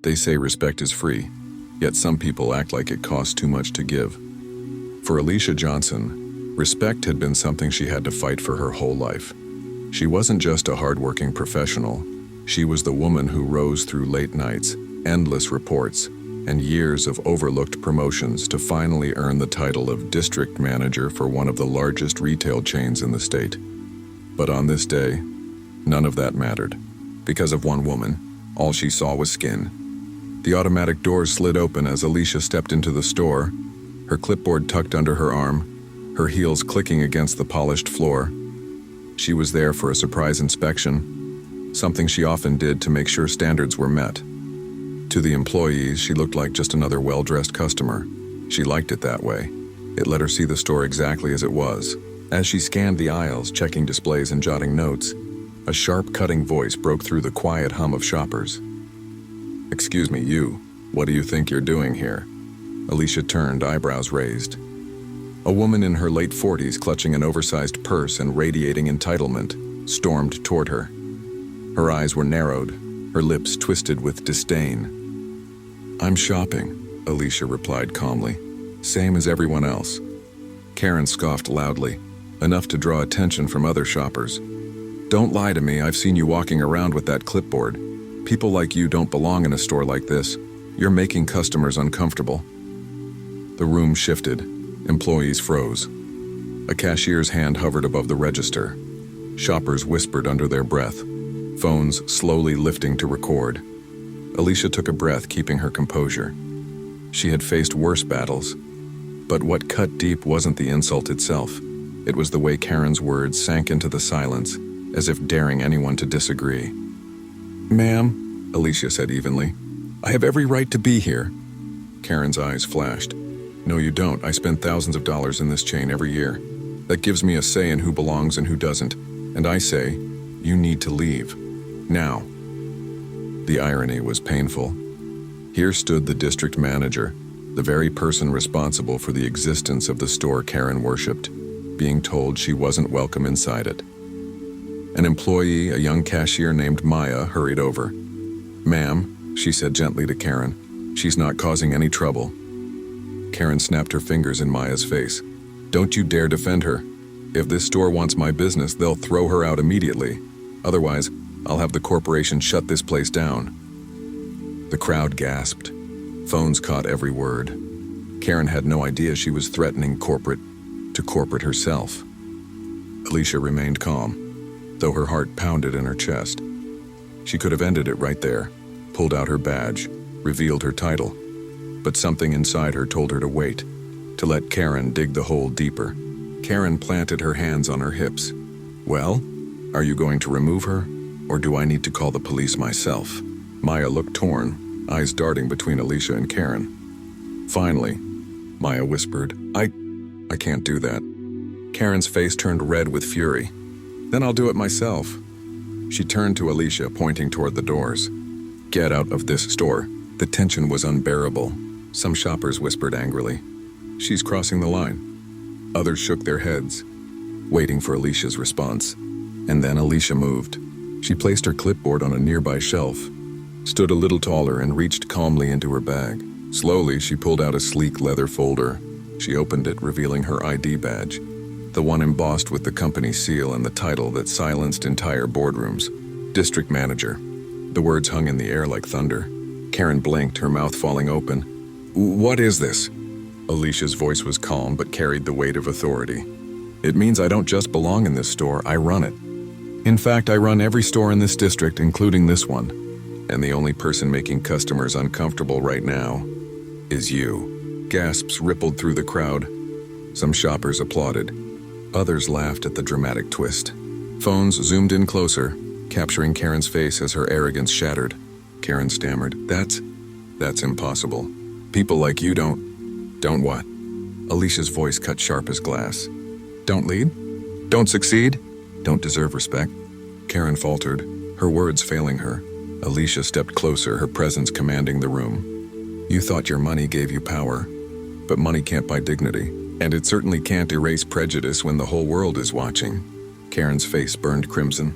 They say respect is free, yet some people act like it costs too much to give. For Alicia Johnson, respect had been something she had to fight for her whole life. She wasn't just a hardworking professional. She was the woman who rose through late nights, endless reports, and years of overlooked promotions to finally earn the title of district manager for one of the largest retail chains in the state. But on this day, none of that mattered. Because of one woman, all she saw was skin. The automatic doors slid open as Alicia stepped into the store, her clipboard tucked under her arm, her heels clicking against the polished floor. She was there for a surprise inspection, something she often did to make sure standards were met. To the employees, she looked like just another well-dressed customer. She liked it that way. It let her see the store exactly as it was. As she scanned the aisles, checking displays and jotting notes, a sharp, cutting voice broke through the quiet hum of shoppers. "Excuse me, you. What do you think you're doing here?" Alicia turned, eyebrows raised. A woman in her late 40s, clutching an oversized purse and radiating entitlement, stormed toward her. Her eyes were narrowed, her lips twisted with disdain. "I'm shopping," Alicia replied calmly. "Same as everyone else." Karen scoffed loudly, enough to draw attention from other shoppers. "Don't lie to me, I've seen you walking around with that clipboard. People like you don't belong in a store like this. You're making customers uncomfortable." The room shifted. Employees froze. A cashier's hand hovered above the register. Shoppers whispered under their breath, phones slowly lifting to record. Alicia took a breath, keeping her composure. She had faced worse battles, but what cut deep wasn't the insult itself. It was the way Karen's words sank into the silence, as if daring anyone to disagree. "Ma'am," Alicia said evenly, "I have every right to be here." Karen's eyes flashed. "No, you don't. I spend thousands of dollars in this chain every year. That gives me a say in who belongs and who doesn't. And I say, you need to leave. Now." The irony was painful. Here stood the district manager, the very person responsible for the existence of the store Karen worshipped, being told she wasn't welcome inside it. An employee, a young cashier named Maya, hurried over. "Ma'am," she said gently to Karen, "she's not causing any trouble." Karen snapped her fingers in Maya's face. "Don't you dare defend her. If this store wants my business, they'll throw her out immediately. Otherwise, I'll have the corporation shut this place down." The crowd gasped. Phones caught every word. Karen had no idea she was threatening corporate herself. Alicia remained calm, though her heart pounded in her chest. She could have ended it right there, pulled out her badge, revealed her title. But something inside her told her to wait, to let Karen dig the hole deeper. Karen planted her hands on her hips. "Well, are you going to remove her, or do I need to call the police myself?" Maya looked torn, eyes darting between Alicia and Karen. Finally, Maya whispered, I can't do that." Karen's face turned red with fury. "Then I'll do it myself." She turned to Alicia, pointing toward the doors. "Get out of this store." The tension was unbearable. Some shoppers whispered angrily, "She's crossing the line." Others shook their heads, waiting for Alicia's response. And then Alicia moved. She placed her clipboard on a nearby shelf, stood a little taller, and reached calmly into her bag. Slowly, she pulled out a sleek leather folder. She opened it, revealing her ID badge, the one embossed with the company seal and the title that silenced entire boardrooms. District Manager. The words hung in the air like thunder. Karen blinked, her mouth falling open. "What is this?" Alicia's voice was calm but carried the weight of authority. "It means I don't just belong in this store, I run it. In fact, I run every store in this district, including this one. And the only person making customers uncomfortable right now is you." Gasps rippled through the crowd. Some shoppers applauded. Others laughed at the dramatic twist. Phones zoomed in closer, capturing Karen's face as her arrogance shattered. Karen stammered, That's impossible. People like you don't what?" Alicia's voice cut sharp as glass. "Don't lead? Don't succeed? Don't deserve respect?" Karen faltered, her words failing her. Alicia stepped closer, her presence commanding the room. "You thought your money gave you power, but money can't buy dignity, and it certainly can't erase prejudice when the whole world is watching." Karen's face burned crimson.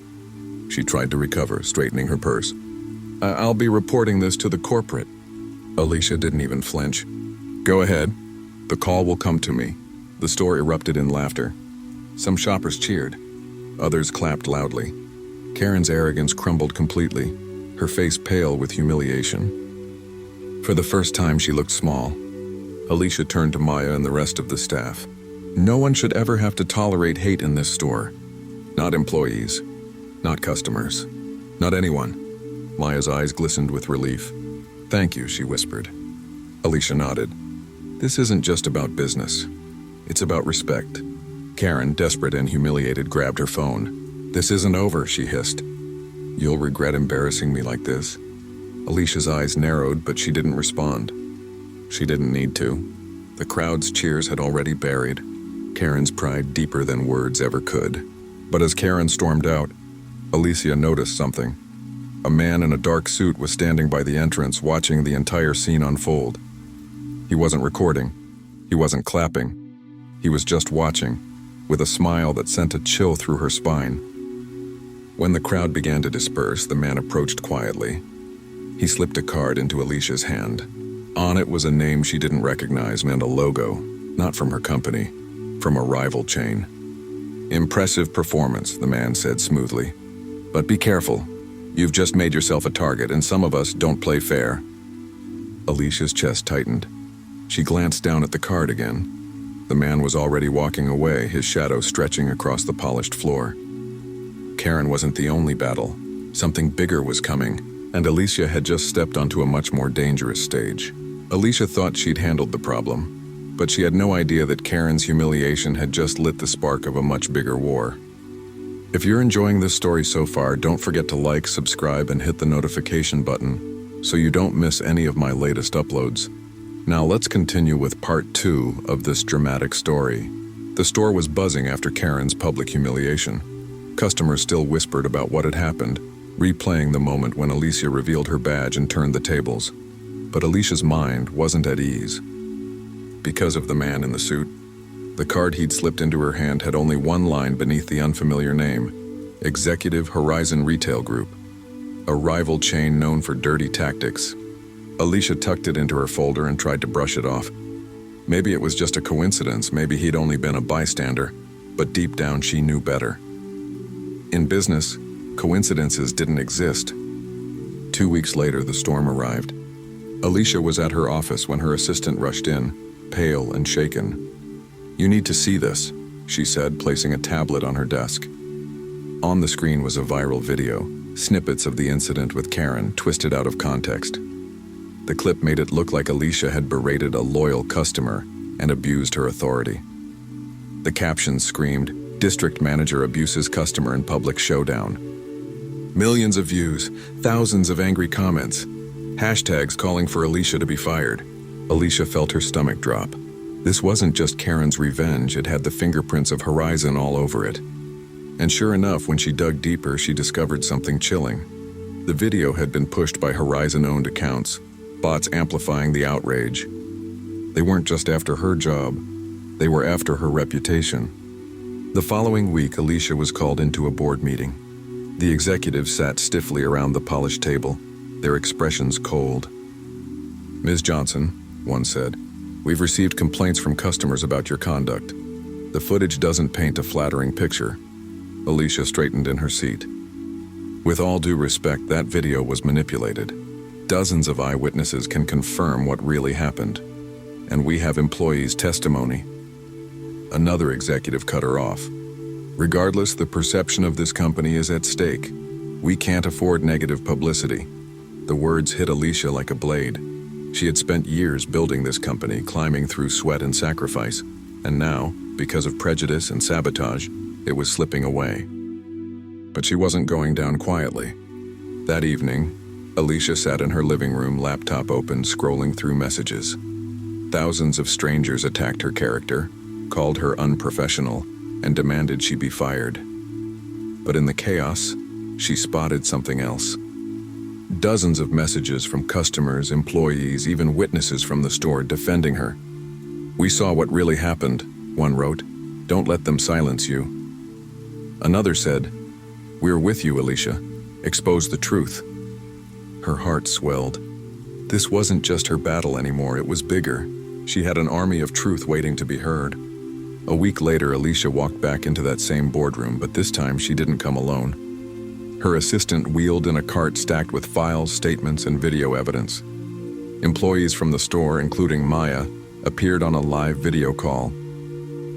She tried to recover, straightening her purse. I'll be reporting this to the corporate." Alicia didn't even flinch. "Go ahead. The call will come to me." The store erupted in laughter. Some shoppers cheered. Others clapped loudly. Karen's arrogance crumbled completely, her face pale with humiliation. For the first time, she looked small. Alicia turned to Maya and the rest of the staff. "No one should ever have to tolerate hate in this store. Not employees, not customers, not anyone." Maya's eyes glistened with relief. "Thank you," she whispered. Alicia nodded. "This isn't just about business. It's about respect." Karen, desperate and humiliated, grabbed her phone. "This isn't over," she hissed. "You'll regret embarrassing me like this." Alicia's eyes narrowed, but she didn't respond. She didn't need to. The crowd's cheers had already buried Karen's pride deeper than words ever could. But as Karen stormed out, Alicia noticed something. A man in a dark suit was standing by the entrance, watching the entire scene unfold. He wasn't recording. He wasn't clapping. He was just watching, with a smile that sent a chill through her spine. When the crowd began to disperse, the man approached quietly. He slipped a card into Alicia's hand. On it was a name she didn't recognize and a logo, not from her company, from a rival chain. "Impressive performance," the man said smoothly. "But be careful. You've just made yourself a target, and some of us don't play fair." Alicia's chest tightened. She glanced down at the card again. The man was already walking away, his shadow stretching across the polished floor. Karen wasn't the only battle. Something bigger was coming, and Alicia had just stepped onto a much more dangerous stage. Alicia thought she'd handled the problem, but she had no idea that Karen's humiliation had just lit the spark of a much bigger war. If you're enjoying this story so far, don't forget to like, subscribe, and hit the notification button so you don't miss any of my latest uploads. Now let's continue with part 2 of this dramatic story. The store was buzzing after Karen's public humiliation. Customers still whispered about what had happened, replaying the moment when Alicia revealed her badge and turned the tables. But Alicia's mind wasn't at ease. Because of the man in the suit, the card he'd slipped into her hand had only one line beneath the unfamiliar name: Executive Horizon Retail Group, a rival chain known for dirty tactics. Alicia tucked it into her folder and tried to brush it off. Maybe it was just a coincidence, maybe he'd only been a bystander, but deep down she knew better. In business, coincidences didn't exist. 2 weeks later, the storm arrived. Alicia was at her office when her assistant rushed in, pale and shaken. "You need to see this," she said, placing a tablet on her desk. On the screen was a viral video, snippets of the incident with Karen twisted out of context. The clip made it look like Alicia had berated a loyal customer and abused her authority. The captions screamed, "District manager abuses customer in public showdown." Millions of views, thousands of angry comments, hashtags calling for Alicia to be fired. Alicia felt her stomach drop. This wasn't just Karen's revenge, it had the fingerprints of Horizon all over it. And sure enough, when she dug deeper, she discovered something chilling. The video had been pushed by Horizon-owned accounts, bots amplifying the outrage. They weren't just after her job, they were after her reputation. The following week, Alicia was called into a board meeting. The executives sat stiffly around the polished table, their expressions cold. "Ms. Johnson," one said, "we've received complaints from customers about your conduct. The footage doesn't paint a flattering picture." Alicia straightened in her seat. With all due respect, that video was manipulated. Dozens of eyewitnesses can confirm what really happened. And we have employees' testimony. Another executive cut her off. "Regardless, the perception of this company is at stake. We can't afford negative publicity." The words hit Alicia like a blade. She had spent years building this company, climbing through sweat and sacrifice, and now, because of prejudice and sabotage, it was slipping away. But she wasn't going down quietly. That evening, Alicia sat in her living room, laptop open, scrolling through messages. Thousands of strangers attacked her character, called her unprofessional, and demanded she be fired. But in the chaos, she spotted something else. Dozens of messages from customers, employees, even witnesses from the store defending her. "We saw what really happened," one wrote. "Don't let them silence you." Another said, "We're with you, Alicia. Expose the truth." Her heart swelled. This wasn't just her battle anymore, it was bigger. She had an army of truth waiting to be heard. A week later, Alicia walked back into that same boardroom, but this time she didn't come alone. Her assistant wheeled in a cart stacked with files, statements, and video evidence. Employees from the store, including Maya, appeared on a live video call.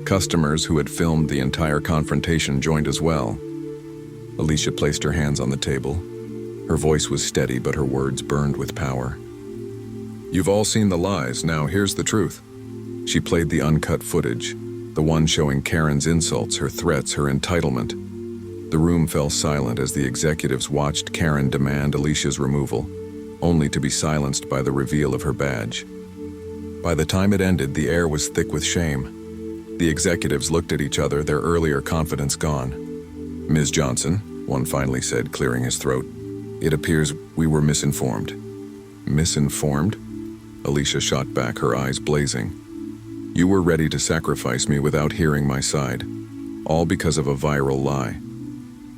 Customers who had filmed the entire confrontation joined as well. Alicia placed her hands on the table. Her voice was steady, but her words burned with power. "You've all seen the lies, now here's the truth." She played the uncut footage, the one showing Karen's insults, her threats, her entitlement. The room fell silent as the executives watched Karen demand Alicia's removal, only to be silenced by the reveal of her badge. By the time it ended, the air was thick with shame. The executives looked at each other, their earlier confidence gone. "Ms. Johnson," one finally said, clearing his throat, "it appears we were misinformed." "Misinformed?" Alicia shot back, her eyes blazing. "You were ready to sacrifice me without hearing my side, all because of a viral lie.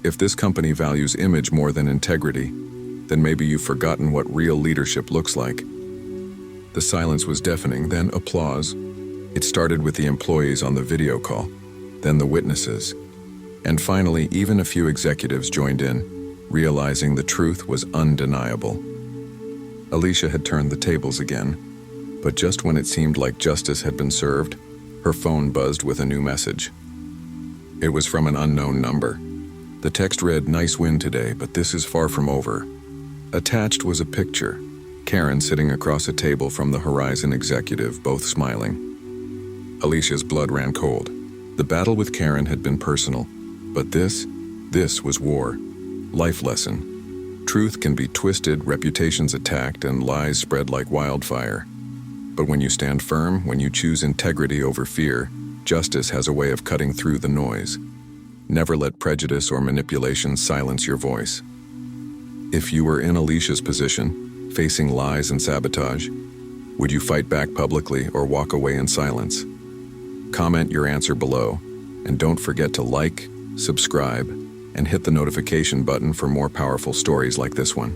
If this company values image more than integrity, then maybe you've forgotten what real leadership looks like." The silence was deafening, then applause. It started with the employees on the video call, then the witnesses, and finally even a few executives joined in, realizing the truth was undeniable. Alicia had turned the tables again, but just when it seemed like justice had been served, her phone buzzed with a new message. It was from an unknown number. The text read, "Nice win today, but this is far from over." Attached was a picture, Karen sitting across a table from the Horizon executive, both smiling. Alicia's blood ran cold. The battle with Karen had been personal, but this was war. Life lesson. Truth can be twisted, reputations attacked, and lies spread like wildfire. But when you stand firm, when you choose integrity over fear, justice has a way of cutting through the noise. Never let prejudice or manipulation silence your voice. If you were in Alicia's position, facing lies and sabotage, would you fight back publicly or walk away in silence? Comment your answer below, and don't forget to like, subscribe, and hit the notification button for more powerful stories like this one.